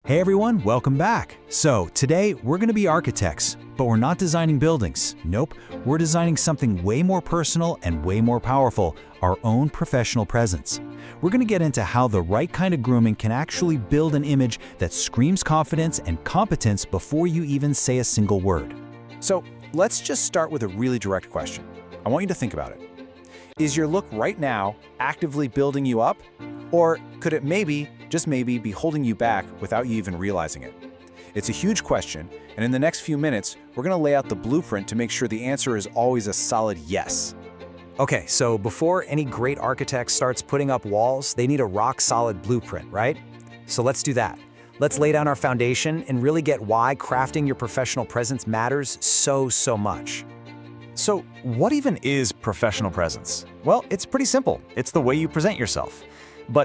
Hey everyone, welcome back. So today we're going to be architects, but we're not designing buildings. Nope, we're designing something way more personal and way more powerful, our own professional presence. We're going to get into how the right kind of grooming can actually build an image that screams confidence and competence before you even say a single word. So let's just start with a really direct question. I want you to think about it. Is your look right now actively building you up? Or could it maybe, just maybe, be holding you back without you even realizing it? It's a huge question, and in the next few minutes, we're going to lay out the blueprint to make sure the answer is always a solid yes. Okay, so before any great architect starts putting up walls, they need a rock-solid blueprint, right? So let's do that. Let's lay down our foundation and really get why crafting your professional presence matters so much. So what even is professional presence? Well, it's pretty simple. It's the way you present yourself.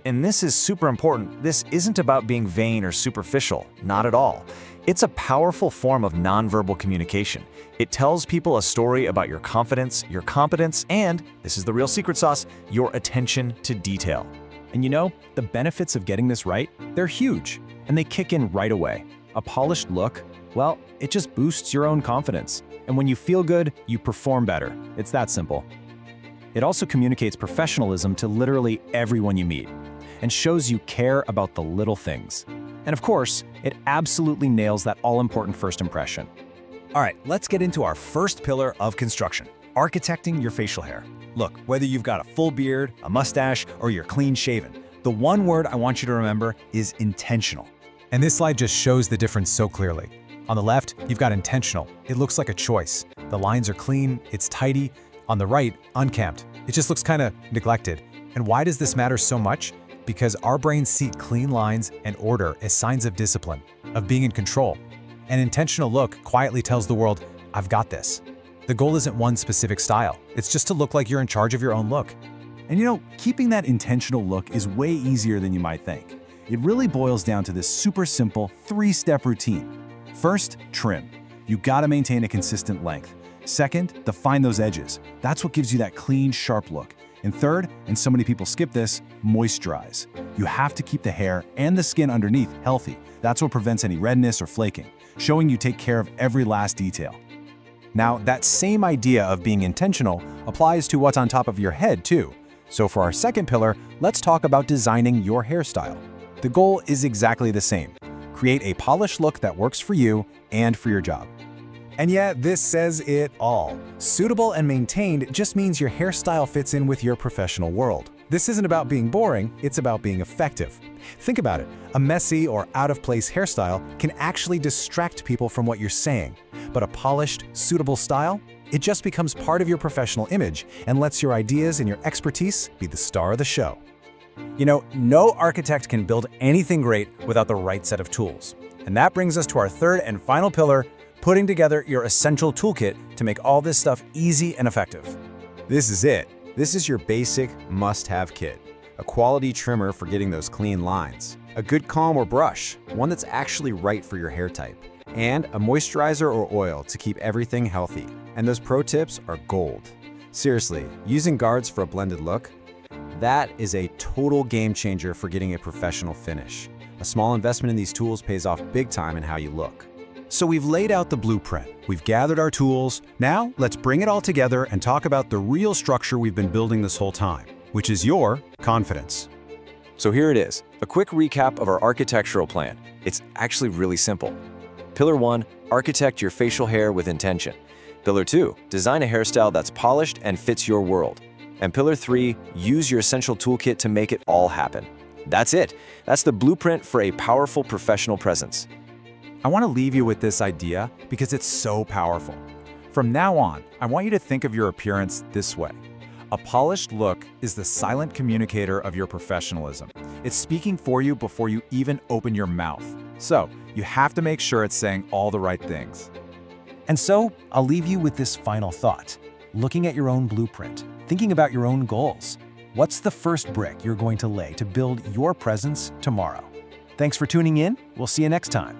And this is super important, this isn't about being vain or superficial, not at all. It's a powerful form of nonverbal communication. It tells people a story about your confidence, your competence, and, this is the real secret sauce, your attention to detail. And you know, the benefits of getting this right, they're huge, and they kick in right away. A polished look, well, it just boosts your own confidence. And when you feel good, you perform better. It's that simple. It also communicates professionalism to literally everyone you meet and shows you care about the little things. And of course, it absolutely nails that all-important first impression. All right, let's get into our first pillar of construction, architecting your facial hair. Look, whether you've got a full beard, a mustache, or you're clean-shaven, the one word I want you to remember is intentional. And this slide just shows the difference so clearly. On the left, you've got intentional. It looks like a choice. The lines are clean, it's tidy. On the right, unkempt. It just looks kind of neglected. And why does this matter so much? Because our brains see clean lines and order as signs of discipline, of being in control. An intentional look quietly tells the world, I've got this. The goal isn't one specific style. It's just to look like you're in charge of your own look. And you know, keeping that intentional look is way easier than you might think. It really boils down to this super simple 3-step routine. First, trim. You gotta maintain a consistent length. Second, define those edges. That's what gives you that clean, sharp look. And third, and so many people skip this, moisturize. You have to keep the hair and the skin underneath healthy. That's what prevents any redness or flaking, showing you take care of every last detail. Now, that same idea of being intentional applies to what's on top of your head too. So for our second pillar, let's talk about designing your hairstyle. The goal is exactly the same. Create a polished look that works for you and for your job. And yeah, this says it all. Suitable and maintained just means your hairstyle fits in with your professional world. This isn't about being boring, it's about being effective. Think about it. A messy or out-of-place hairstyle can actually distract people from what you're saying. But a polished, suitable style? It just becomes part of your professional image and lets your ideas and your expertise be the star of the show. You know, no architect can build anything great without the right set of tools. And that brings us to our third and final pillar, putting together your essential toolkit to make all this stuff easy and effective. This is it. This is your basic must-have kit. A quality trimmer for getting those clean lines. A good comb or brush, one that's actually right for your hair type. And a moisturizer or oil to keep everything healthy. And those pro tips are gold. Seriously, using guards for a blended look? That is a total game changer for getting a professional finish. A small investment in these tools pays off big time in how you look. So we've laid out the blueprint, we've gathered our tools. Now let's bring it all together and talk about the real structure we've been building this whole time, which is your confidence. So here it is, a quick recap of our architectural plan. It's actually really simple. Pillar 1, architect your facial hair with intention. Pillar 2, design a hairstyle that's polished and fits your world. And Pillar 3, use your essential toolkit to make it all happen. That's it. That's the blueprint for a powerful professional presence. I want to leave you with this idea because it's so powerful. From now on, I want you to think of your appearance this way. A polished look is the silent communicator of your professionalism. It's speaking for you before you even open your mouth. So, you have to make sure it's saying all the right things. And so, I'll leave you with this final thought. Looking at your own blueprint, thinking about your own goals. What's the first brick you're going to lay to build your presence tomorrow? Thanks for tuning in. We'll see you next time.